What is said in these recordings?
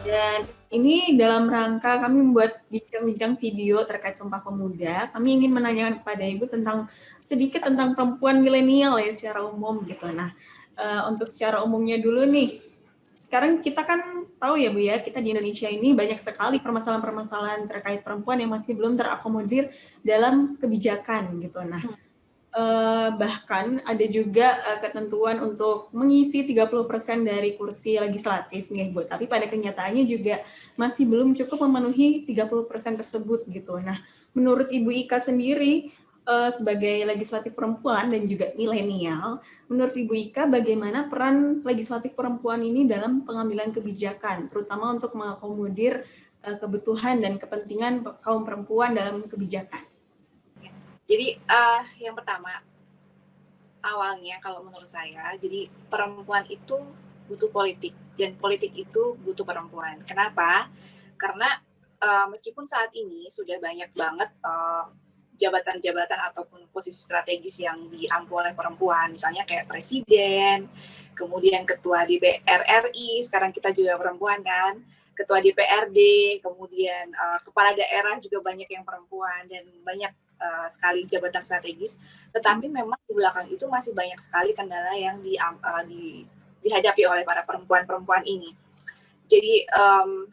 Dan ini dalam rangka kami membuat bincang-bincang video terkait Sumpah Pemuda. Kami ingin menanyakan kepada Ibu tentang sedikit tentang perempuan milenial ya secara umum gitu. Nah, untuk secara umumnya dulu nih, sekarang kita kan tahu ya Bu ya, kita di Indonesia ini banyak sekali permasalahan-permasalahan terkait perempuan yang masih belum terakomodir dalam kebijakan gitu. Nah, bahkan ada juga ketentuan untuk mengisi 30% dari kursi legislatif nih Bu, tapi pada kenyataannya juga masih belum cukup memenuhi 30% tersebut gitu. Nah, menurut Ibu Ika sendiri sebagai legislatif perempuan dan juga milenial, menurut Ibu Ika bagaimana peran legislatif perempuan ini dalam pengambilan kebijakan, terutama untuk mengakomodir kebutuhan dan kepentingan kaum perempuan dalam kebijakan? Jadi yang pertama, awalnya kalau menurut saya, jadi perempuan itu butuh politik dan politik itu butuh perempuan. Kenapa? Karena meskipun saat ini sudah banyak banget jabatan-jabatan ataupun posisi strategis yang diampu oleh perempuan, misalnya kayak presiden, kemudian ketua DPR RI, sekarang kita juga perempuan kan, ketua DPRD, kemudian kepala daerah juga banyak yang perempuan dan banyak sekali jabatan strategis, tetapi memang di belakang itu masih banyak sekali kendala yang dihadapi oleh para perempuan-perempuan ini. Jadi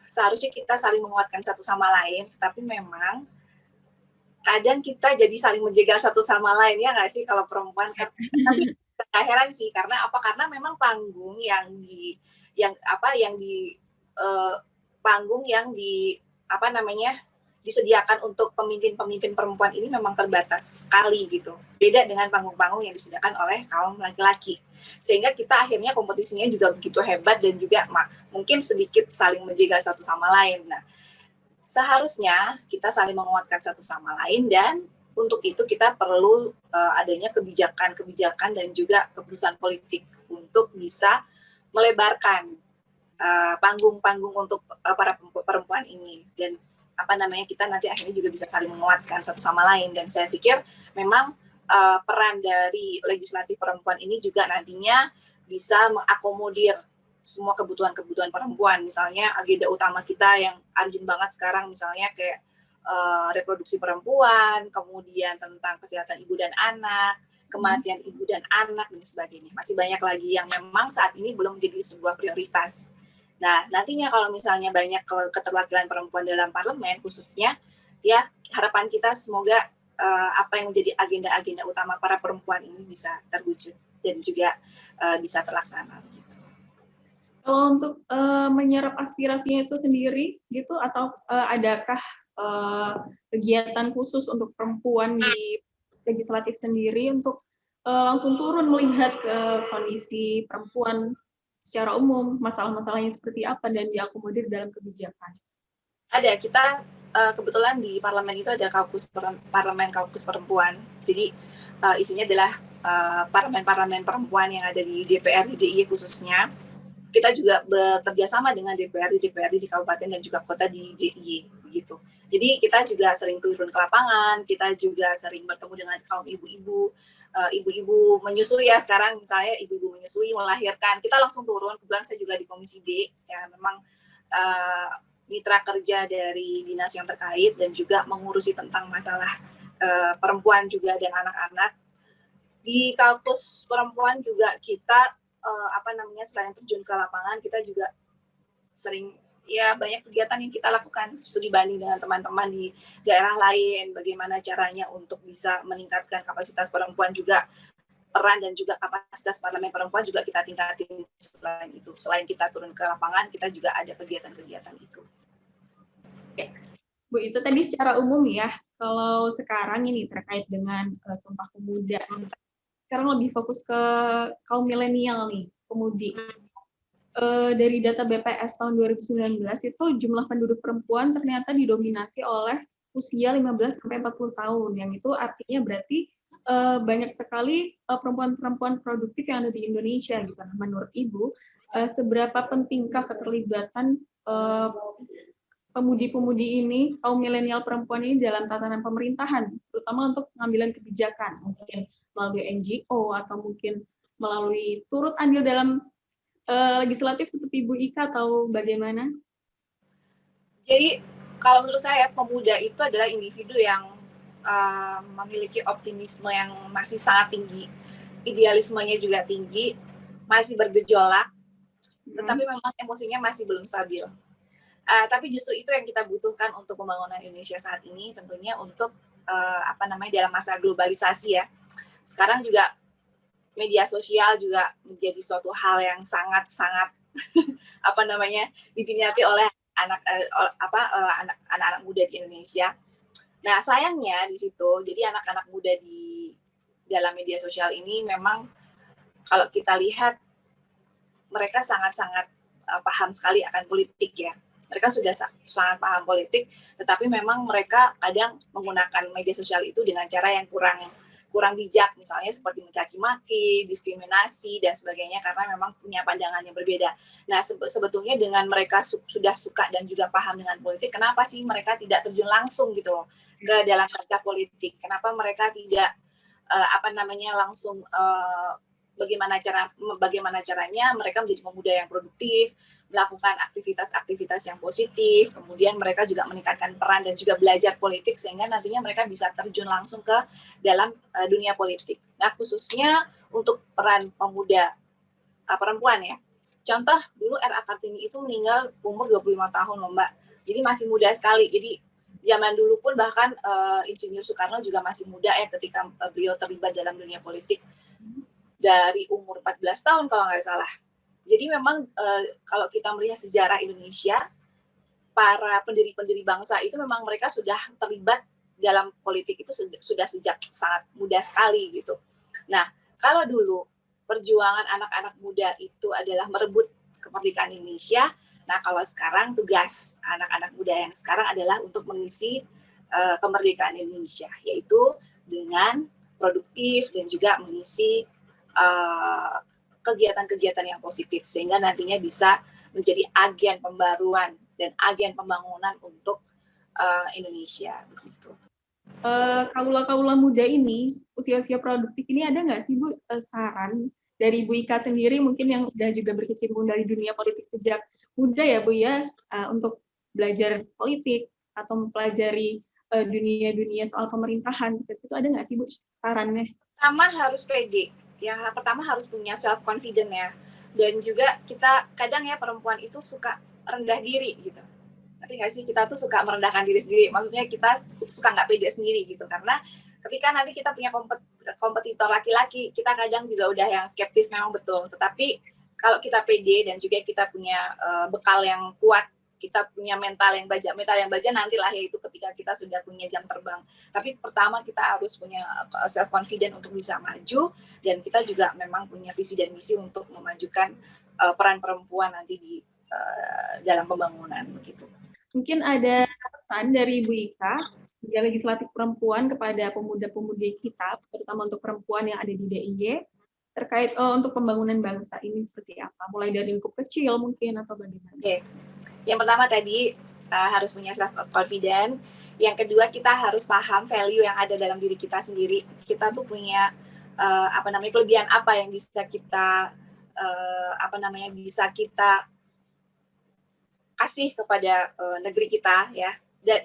seharusnya kita saling menguatkan satu sama lain, tapi memang kadang kita jadi saling menjegal satu sama lain, ya nggak sih kalau perempuan? Tapi nggak heran sih, karena apa? Karena memang panggung yang di panggung yang disediakan untuk pemimpin-pemimpin perempuan ini memang terbatas sekali gitu. Beda dengan panggung-panggung yang disediakan oleh kaum laki-laki. Sehingga kita akhirnya kompetisinya juga begitu hebat dan juga mungkin sedikit saling menjegal satu sama lain. Nah, seharusnya kita saling menguatkan satu sama lain dan untuk itu kita perlu adanya kebijakan-kebijakan dan juga keputusan politik untuk bisa melebarkan panggung-panggung untuk para perempuan ini dan kita nanti akhirnya juga bisa saling menguatkan satu sama lain. Dan saya pikir memang peran dari legislatif perempuan ini juga nantinya bisa mengakomodir semua kebutuhan-kebutuhan perempuan. Misalnya agenda utama kita yang urgent banget sekarang misalnya kayak reproduksi perempuan, kemudian tentang kesehatan ibu dan anak, kematian ibu dan anak dan sebagainya. Masih banyak lagi yang memang saat ini belum menjadi sebuah prioritas. Nah, nantinya kalau misalnya banyak keterwakilan perempuan dalam parlemen khususnya, ya harapan kita semoga apa yang menjadi agenda-agenda utama para perempuan ini bisa terwujud dan juga bisa terlaksana. Kalau untuk menyerap aspirasinya itu sendiri gitu, atau adakah kegiatan khusus untuk perempuan di legislatif sendiri untuk langsung turun melihat kondisi perempuan secara umum, masalah-masalahnya seperti apa dan diakomodir dalam kebijakan? Ada, kita kebetulan di parlemen itu ada parlemen kaukus perempuan. Jadi isinya adalah parlemen-parlemen perempuan yang ada di DPR di DIY khususnya. Kita juga bekerja sama dengan DPRD di kabupaten dan juga kota di DIY begitu. Jadi kita juga sering turun ke lapangan, kita juga sering bertemu dengan kaum ibu-ibu, ibu-ibu menyusui ya sekarang misalnya ibu-ibu menyusui melahirkan, kita langsung turun. Kebetulan saya juga di Komisi D, ya memang mitra kerja dari dinas yang terkait dan juga mengurusi tentang masalah perempuan juga dan anak-anak. Di kampus perempuan juga kita selain terjun ke lapangan, kita juga sering ya banyak kegiatan yang kita lakukan, studi banding dengan teman-teman di daerah lain, bagaimana caranya untuk bisa meningkatkan kapasitas perempuan juga, peran dan juga kapasitas parlemen perempuan juga kita tingkatin selain itu. Selain kita turun ke lapangan, kita juga ada kegiatan-kegiatan itu. Oke. Bu, itu tadi secara umum ya, kalau sekarang ini terkait dengan Sumpah Pemuda, sekarang lebih fokus ke kaum milenial nih, pemudi. Dari data BPS tahun 2019 itu jumlah penduduk perempuan ternyata didominasi oleh usia 15-40 tahun, yang itu artinya berarti banyak sekali perempuan-perempuan produktif yang ada di Indonesia gitu. Nah, menurut Ibu, seberapa pentingkah keterlibatan pemudi-pemudi ini, kaum milenial perempuan ini dalam tatanan pemerintahan, terutama untuk pengambilan kebijakan, mungkin melalui NGO atau mungkin melalui turut andil dalam legislatif seperti Bu Ika atau bagaimana? Jadi kalau menurut saya pemuda itu adalah individu yang memiliki optimisme yang masih sangat tinggi, idealismenya juga tinggi, masih bergejolak, tetapi memang emosinya masih belum stabil. Tapi justru itu yang kita butuhkan untuk pembangunan Indonesia saat ini, tentunya untuk dalam masa globalisasi ya. Sekarang juga media sosial juga menjadi suatu hal yang sangat-sangat diminati oleh anak-anak muda di Indonesia. Nah, sayangnya di situ, jadi anak-anak muda di dalam media sosial ini memang kalau kita lihat mereka sangat-sangat paham sekali akan politik ya. Mereka sudah sangat paham politik, tetapi memang mereka kadang menggunakan media sosial itu dengan cara yang kurang bijak, misalnya seperti mencaci maki, diskriminasi dan sebagainya, karena memang punya pandangan yang berbeda. Nah, sebetulnya dengan mereka sudah suka dan juga paham dengan politik, kenapa sih mereka tidak terjun langsung gitu loh ke dalam kancah politik? Kenapa mereka tidak langsung bagaimana caranya mereka menjadi pemuda yang produktif, melakukan aktivitas-aktivitas yang positif, kemudian mereka juga meningkatkan peran dan juga belajar politik sehingga nantinya mereka bisa terjun langsung ke dalam dunia politik. Nah, khususnya untuk peran pemuda perempuan ya. Contoh dulu R.A. Kartini itu meninggal umur 25 tahun loh Mbak. Jadi masih muda sekali. Jadi zaman dulu pun bahkan Insinyur Soekarno juga masih muda ya ketika beliau terlibat dalam dunia politik. Dari umur 14 tahun kalau nggak salah. Jadi memang kalau kita melihat sejarah Indonesia, para pendiri-pendiri bangsa itu memang mereka sudah terlibat dalam politik itu sudah sejak sangat muda sekali gitu. Nah, kalau dulu perjuangan anak-anak muda itu adalah merebut kemerdekaan Indonesia, nah kalau sekarang tugas anak-anak muda yang sekarang adalah untuk mengisi kemerdekaan Indonesia, yaitu dengan produktif dan juga mengisi kegiatan-kegiatan yang positif sehingga nantinya bisa menjadi agen pembaruan dan agen pembangunan untuk Indonesia begitu. Kaula-kaula muda ini, usia-usia produktif ini ada nggak sih Bu saran dari Bu Ika sendiri mungkin yang udah juga berkecimpung dari dunia politik sejak muda ya Bu ya, untuk belajar politik atau mempelajari dunia-dunia soal pemerintahan, itu ada nggak sih Bu sarannya? Pertama harus pede. Yang pertama harus punya self confident ya. Dan juga kita kadang ya perempuan itu suka rendah diri gitu. Tapi nggak sih kita tuh suka merendahkan diri sendiri. Maksudnya kita suka nggak pede sendiri gitu. Karena ketika nanti kita punya kompetitor laki-laki, kita kadang juga udah yang skeptis memang betul. Tetapi kalau kita pede dan juga kita punya bekal yang kuat, kita punya mental yang baja nantilah yaitu ketika kita sudah punya jam terbang. Tapi pertama kita harus punya self confident untuk bisa maju dan kita juga memang punya visi dan misi untuk memajukan peran perempuan nanti di dalam pembangunan begitu. Mungkin ada pesan dari Bu Ika Liga Legislatif Perempuan kepada pemuda-pemudi kita, terutama untuk perempuan yang ada di DIY, terkait untuk pembangunan bangsa ini seperti apa? Mulai dari lingkup kecil mungkin atau bagaimana? Okay. Yang pertama tadi harus punya self confident. Yang kedua kita harus paham value yang ada dalam diri kita sendiri. Kita tuh punya kelebihan apa yang bisa kita bisa kita kasih kepada negeri kita ya. Dan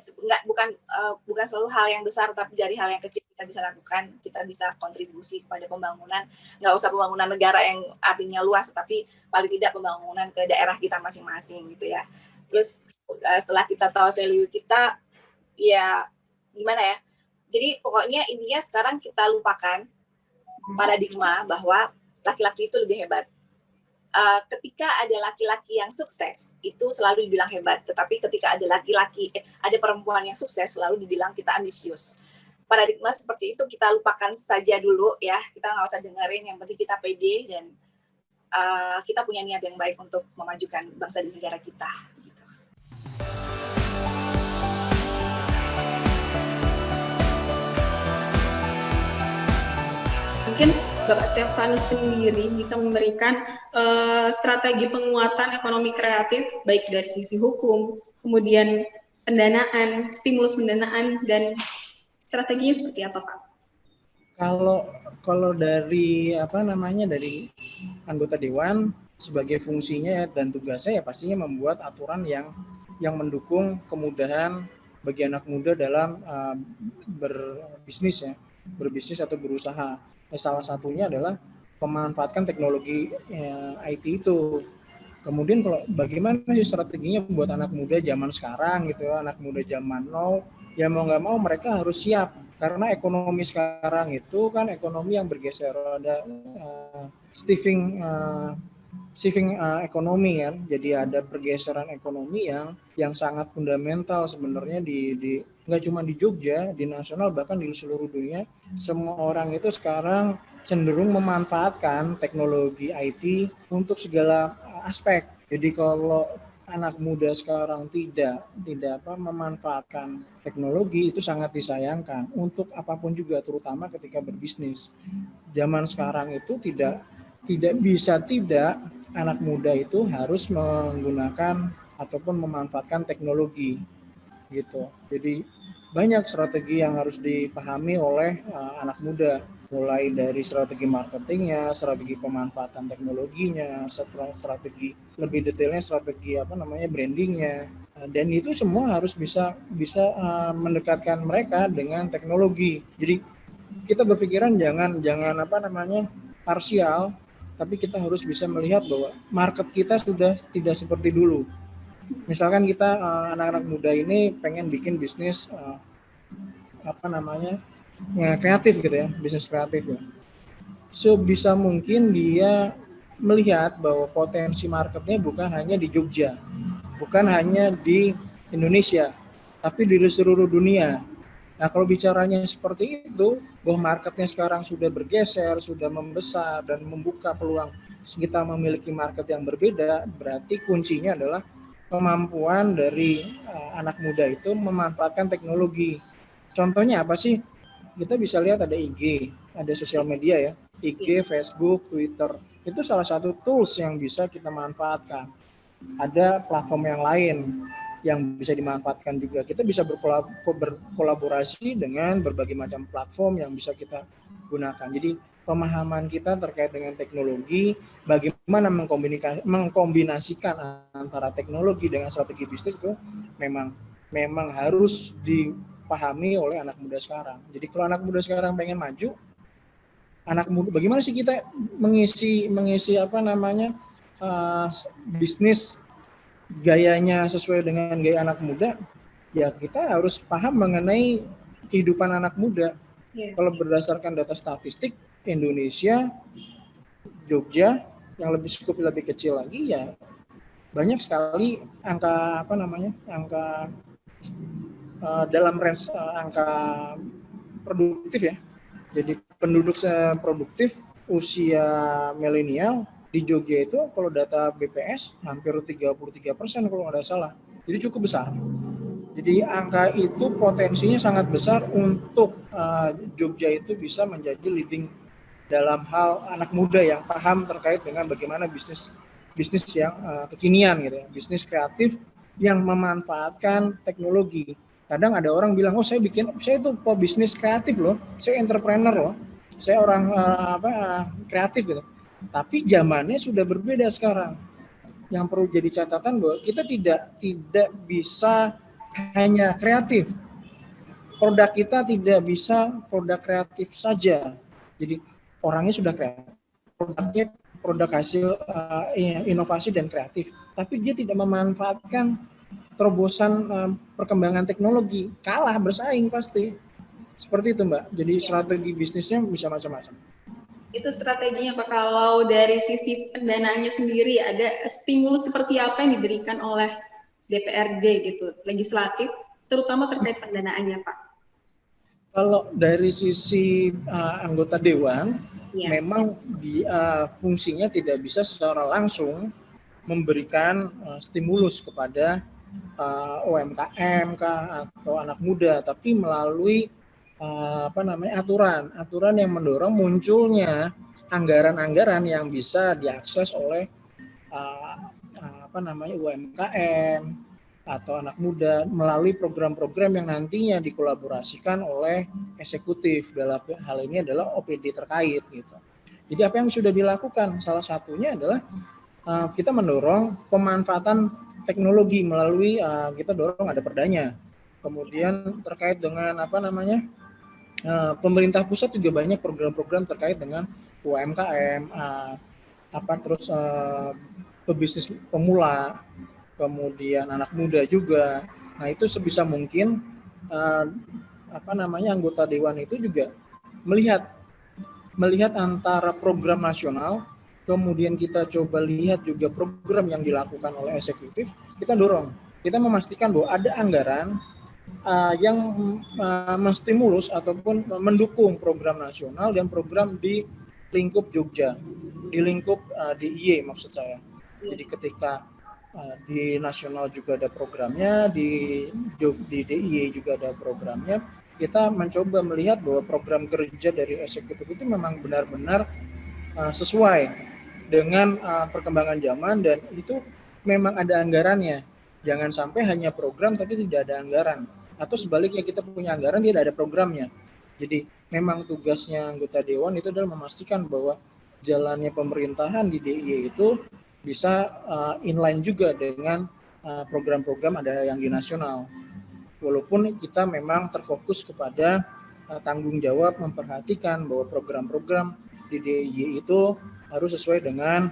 bukan selalu hal yang besar, tapi dari hal yang kecil kita bisa lakukan, kita bisa kontribusi kepada pembangunan. Nggak usah pembangunan negara yang artinya luas, tapi paling tidak pembangunan ke daerah kita masing-masing gitu ya. Terus setelah kita tahu value kita, ya gimana ya? Jadi pokoknya intinya sekarang kita lupakan paradigma bahwa laki-laki itu lebih hebat. Ketika ada laki-laki yang sukses itu selalu dibilang hebat, tetapi ketika ada ada perempuan yang sukses selalu dibilang kita ambisius. Paradigma seperti itu kita lupakan saja dulu ya, kita nggak usah dengerin, yang penting kita pede dan kita punya niat yang baik untuk memajukan bangsa dan negara kita. Gitu. Mungkin Bapak Stefanus sendiri bisa memberikan strategi penguatan ekonomi kreatif, baik dari sisi hukum, kemudian pendanaan, stimulus pendanaan, dan strateginya seperti apa, Pak? Kalau dari dari anggota dewan sebagai fungsinya dan tugasnya ya pastinya membuat aturan yang yang mendukung kemudahan bagi anak muda dalam berbisnis ya, berbisnis atau berusaha. Salah satunya adalah memanfaatkan teknologi IT itu. Kemudian kalau bagaimana sih strateginya buat anak muda zaman sekarang gitu ya, anak muda zaman now, ya mau nggak mau mereka harus siap karena ekonomi sekarang itu kan ekonomi yang bergeser, ada shifting ekonomi kan, jadi ada pergeseran ekonomi yang sangat fundamental sebenarnya di nggak cuma di Jogja, di nasional bahkan di seluruh dunia. Semua orang itu sekarang cenderung memanfaatkan teknologi IT untuk segala aspek. Jadi kalau anak muda sekarang tidak memanfaatkan teknologi, itu sangat disayangkan untuk apapun juga, terutama ketika berbisnis. Zaman sekarang itu tidak bisa tidak anak muda itu harus menggunakan ataupun memanfaatkan teknologi gitu. Jadi banyak strategi yang harus dipahami oleh anak muda, mulai dari strategi marketingnya, strategi pemanfaatan teknologinya, strategi lebih detailnya strategi brandingnya, dan itu semua harus bisa mendekatkan mereka dengan teknologi. Jadi kita berpikiran jangan parsial, tapi kita harus bisa melihat bahwa market kita sudah tidak seperti dulu. Misalkan kita anak-anak muda ini pengen bikin bisnis kreatif gitu ya, bisnis kreatif ya. So bisa mungkin dia melihat bahwa potensi marketnya bukan hanya di Jogja, bukan hanya di Indonesia, tapi di seluruh dunia. Nah, kalau bicaranya seperti itu, bahwa marketnya sekarang sudah bergeser, sudah membesar dan membuka peluang kita memiliki market yang berbeda, berarti kuncinya adalah kemampuan dari anak muda itu memanfaatkan teknologi. Contohnya apa sih? Kita bisa lihat ada IG, ada sosial media ya, IG, Facebook, Twitter. Itu salah satu tools yang bisa kita manfaatkan. Ada platform yang lain yang bisa dimanfaatkan juga. Kita bisa berkolaborasi dengan berbagai macam platform yang bisa kita gunakan. Jadi pemahaman kita terkait dengan teknologi, bagaimana mengkombinasikan antara teknologi dengan strategi bisnis itu memang harus dipahami oleh anak muda sekarang. Jadi kalau anak muda sekarang pengen maju, bagaimana sih kita mengisi bisnis gayanya sesuai dengan gaya anak muda, ya kita harus paham mengenai kehidupan anak muda. Kalau berdasarkan data statistik Indonesia, Jogja yang lebih kecil lagi ya banyak sekali angka dalam range angka produktif ya. Jadi penduduk produktif usia milenial di Jogja itu kalau data BPS hampir 33% kalau nggak salah. Jadi cukup besar. Jadi angka itu potensinya sangat besar untuk Jogja itu bisa menjadi leading dalam hal anak muda yang paham terkait dengan bagaimana bisnis yang kekinian gitu ya, bisnis kreatif yang memanfaatkan teknologi. Kadang ada orang bilang, oh saya itu bisnis kreatif loh, saya entrepreneur loh, saya orang kreatif gitu. Tapi zamannya sudah berbeda sekarang. Yang perlu jadi catatan bahwa kita tidak bisa hanya kreatif. Produk kita tidak bisa produk kreatif saja. Jadi orangnya sudah kreatif. Produk hasil inovasi dan kreatif. Tapi dia tidak memanfaatkan terobosan perkembangan teknologi. Kalah bersaing pasti. Seperti itu Mbak. Jadi strategi bisnisnya bisa macam-macam. Itu strateginya Pak. Kalau dari sisi pendanaannya sendiri ada stimulus seperti apa yang diberikan oleh DPRD gitu, legislatif, terutama terkait pendanaannya Pak? Kalau dari sisi anggota dewan, memang fungsinya tidak bisa secara langsung memberikan stimulus kepada UMKM atau anak muda, tapi melalui aturan yang mendorong munculnya anggaran-anggaran yang bisa diakses oleh UMKM atau anak muda melalui program-program yang nantinya dikolaborasikan oleh eksekutif. Dalam hal ini adalah OPD terkait gitu. Jadi apa yang sudah dilakukan? Salah satunya adalah kita mendorong pemanfaatan teknologi melalui kita dorong ada perdanya. Kemudian terkait dengan pemerintah pusat juga banyak program-program terkait dengan UMKM, pebisnis pemula, kemudian anak muda juga. Nah itu sebisa mungkin anggota dewan itu juga melihat antara program nasional, kemudian kita coba lihat juga program yang dilakukan oleh eksekutif, kita dorong, kita memastikan bahwa ada anggaran yang menstimulus ataupun mendukung program nasional dan program di lingkup Jogja, di lingkup DIY maksud saya. Jadi ketika di nasional juga ada programnya, di DIY juga ada programnya, kita mencoba melihat bahwa program kerja dari eksekutif itu memang benar-benar sesuai dengan perkembangan zaman dan itu memang ada anggarannya. Jangan sampai hanya program tapi tidak ada anggaran. Atau sebaliknya kita punya anggaran tidak ada programnya. Jadi memang tugasnya anggota dewan itu adalah memastikan bahwa jalannya pemerintahan di DIY itu bisa inline juga dengan program-program ada yang di nasional. Walaupun kita memang terfokus kepada tanggung jawab memperhatikan bahwa program-program di DIY itu harus sesuai dengan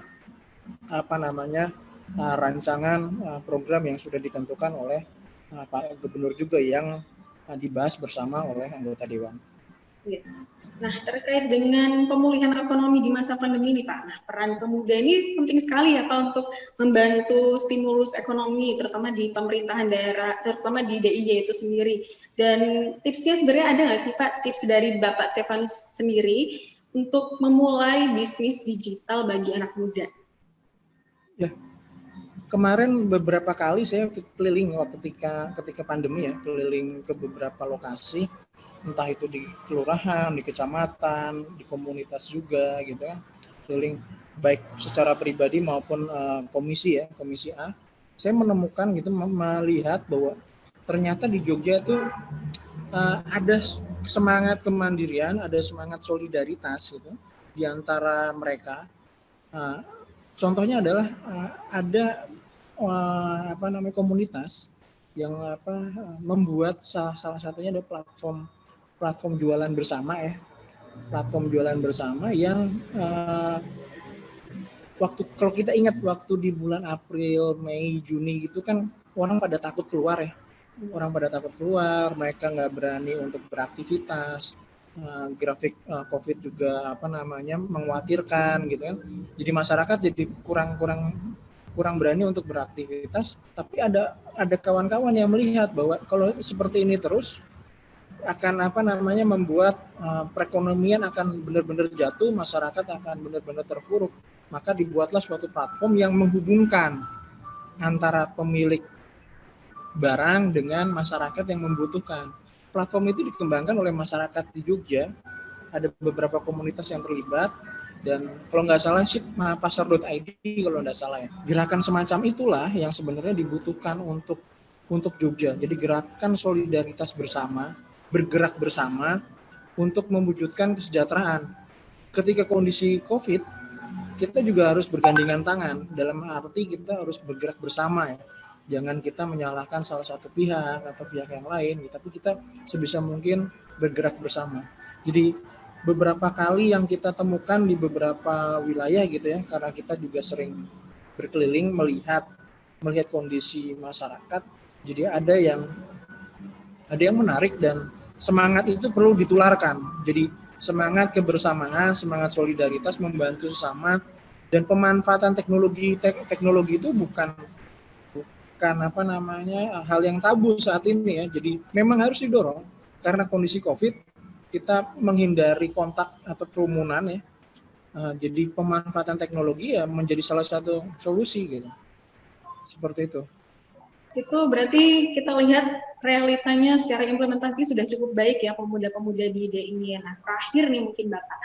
rancangan program yang sudah ditentukan oleh Pak Gubernur juga yang dibahas bersama oleh anggota dewan. Nah, terkait dengan pemulihan ekonomi di masa pandemi ini, Pak. Nah, peran pemuda ini penting sekali ya, Pak, untuk membantu stimulus ekonomi, terutama di pemerintahan daerah, terutama di DIY itu sendiri. Dan tipsnya sebenarnya ada nggak sih, Pak, tips dari Bapak Stefanus sendiri untuk memulai bisnis digital bagi anak muda? Ya, kemarin beberapa kali saya keliling ketika pandemi ya, keliling ke beberapa lokasi, entah itu di kelurahan, di kecamatan, di komunitas juga gitu kan, keliling baik secara pribadi maupun komisi A. Saya menemukan gitu, melihat bahwa ternyata di Jogja itu ada semangat kemandirian, ada semangat solidaritas gitu di antara mereka. Contohnya adalah ada komunitas yang membuat salah satunya ada platform jualan bersama platform jualan bersama yang kalau kita ingat waktu di bulan April, Mei, Juni gitu kan orang pada takut keluar mereka nggak berani untuk beraktivitas. Grafik COVID juga mengkhawatirkan gitu kan. Jadi masyarakat jadi kurang berani untuk beraktivitas, tapi ada kawan-kawan yang melihat bahwa kalau seperti ini terus akan membuat perekonomian akan benar-benar jatuh, masyarakat akan benar-benar terpuruk. Maka dibuatlah suatu platform yang menghubungkan antara pemilik barang dengan masyarakat yang membutuhkan. Platform itu dikembangkan oleh masyarakat di Jogja, ada beberapa komunitas yang terlibat, dan kalau nggak salah sih pasar.id kalau nggak salah ya. Gerakan semacam itulah yang sebenarnya dibutuhkan untuk Jogja. Jadi gerakan solidaritas bersama, bergerak bersama untuk mewujudkan kesejahteraan. Ketika kondisi COVID, kita juga harus bergandengan tangan, dalam arti kita harus bergerak bersama ya. Jangan kita menyalahkan salah satu pihak atau pihak yang lain, tapi kita sebisa mungkin bergerak bersama. Jadi beberapa kali yang kita temukan di beberapa wilayah gitu ya, karena kita juga sering berkeliling melihat kondisi masyarakat, jadi ada yang menarik dan semangat itu perlu ditularkan. Jadi semangat kebersamaan, semangat solidaritas, membantu sesama, dan pemanfaatan teknologi itu bukan hal yang tabu saat ini ya. Jadi memang harus didorong karena kondisi COVID kita menghindari kontak atau kerumunan ya. Jadi pemanfaatan teknologi ya menjadi salah satu solusi gitu. Seperti itu. Itu berarti kita lihat realitanya secara implementasi sudah cukup baik ya pemuda-pemuda di DIY. Nah, terakhir nih mungkin Bapak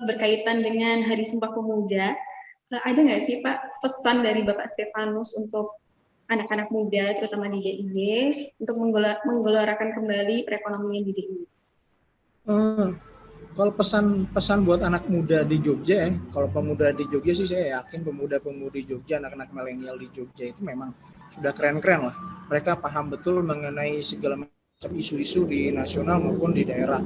berkaitan dengan Hari Sumpah Pemuda, ada nggak sih Pak pesan dari Bapak Stefanus untuk anak-anak muda, terutama di DIY, untuk menggelorakan kembali perekonomian di DIY? Kalau pesan-pesan buat anak muda di Jogja ya, kalau pemuda di Jogja sih saya yakin pemuda-pemudi Jogja, anak-anak milenial di Jogja itu memang sudah keren-keren lah. Mereka paham betul mengenai segala macam isu-isu di nasional maupun di daerah.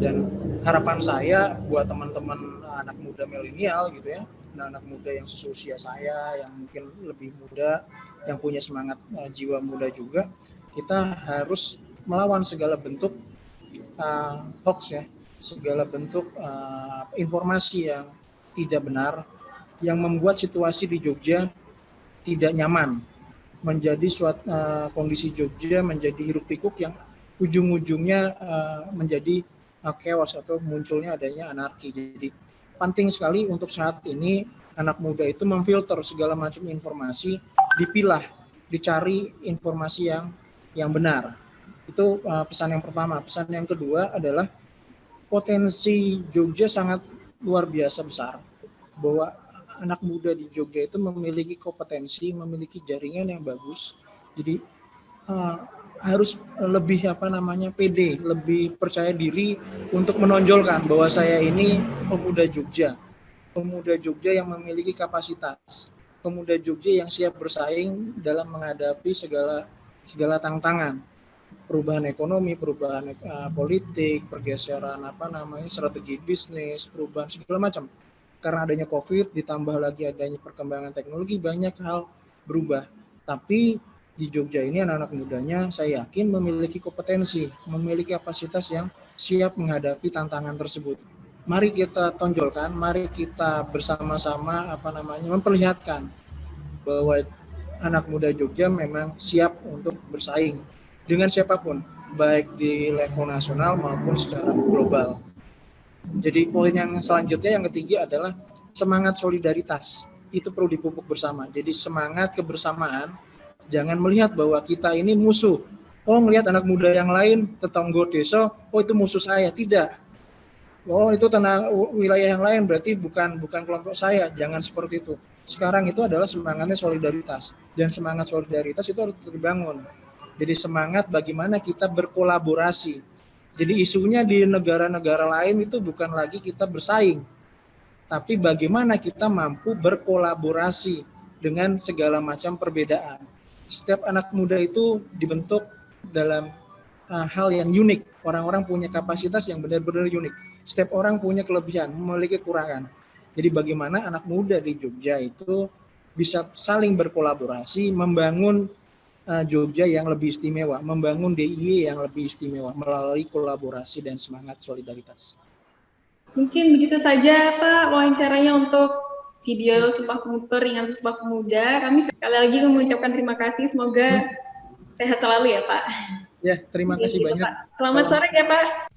Dan harapan saya buat teman-teman anak muda milenial gitu ya, anak muda yang seusia saya, yang mungkin lebih muda, yang punya semangat jiwa muda juga, kita harus melawan segala bentuk hoax ya, segala bentuk informasi yang tidak benar, yang membuat situasi di Jogja tidak nyaman, menjadi suatu kondisi Jogja menjadi hiruk pikuk yang ujung-ujungnya menjadi chaos atau munculnya adanya anarki. Jadi penting sekali untuk saat ini anak muda itu memfilter segala macam informasi, dipilah, dicari informasi yang benar. Itu pesan yang pertama. Pesan yang kedua adalah potensi Jogja sangat luar biasa besar, bahwa anak muda di Jogja itu memiliki kompetensi, memiliki jaringan yang bagus. Jadi harus lebih pede, lebih percaya diri untuk menonjolkan bahwa saya ini pemuda Jogja yang memiliki kapasitas, pemuda Jogja yang siap bersaing dalam menghadapi segala tantangan, perubahan ekonomi, perubahan politik, pergeseran strategi bisnis, perubahan segala macam. Karena adanya COVID, ditambah lagi adanya perkembangan teknologi, banyak hal berubah. Tapi di Jogja ini anak-anak mudanya saya yakin memiliki kompetensi, memiliki kapasitas yang siap menghadapi tantangan tersebut. Mari kita tonjolkan, mari kita bersama-sama memperlihatkan bahwa anak muda Jogja memang siap untuk bersaing dengan siapapun, baik di level nasional maupun secara global. Jadi poin yang selanjutnya yang ketiga adalah semangat solidaritas. Itu perlu dipupuk bersama. Jadi semangat kebersamaan, jangan melihat bahwa kita ini musuh. Oh, melihat anak muda yang lain, tetangga desa, oh itu musuh saya. Tidak. Oh, itu tanah wilayah yang lain, berarti bukan kelompok saya. Jangan seperti itu. Sekarang itu adalah semangatnya solidaritas. Dan semangat solidaritas itu harus dibangun. Jadi semangat bagaimana kita berkolaborasi. Jadi isunya di negara-negara lain itu bukan lagi kita bersaing, tapi bagaimana kita mampu berkolaborasi dengan segala macam perbedaan. Setiap anak muda itu dibentuk dalam hal yang unik. Orang-orang punya kapasitas yang benar-benar unik. Setiap orang punya kelebihan, memiliki kekurangan. Jadi bagaimana anak muda di Jogja itu bisa saling berkolaborasi, membangun Jogja yang lebih istimewa, membangun DIY yang lebih istimewa melalui kolaborasi dan semangat solidaritas. Mungkin begitu saja Pak wawancaranya untuk video Sumpah Pemuda, peringatan Sumpah Pemuda. Kami sekali lagi mengucapkan terima kasih, semoga sehat selalu ya Pak. Ya, terima kasih banyak. Pak. Selamat sore ya Pak.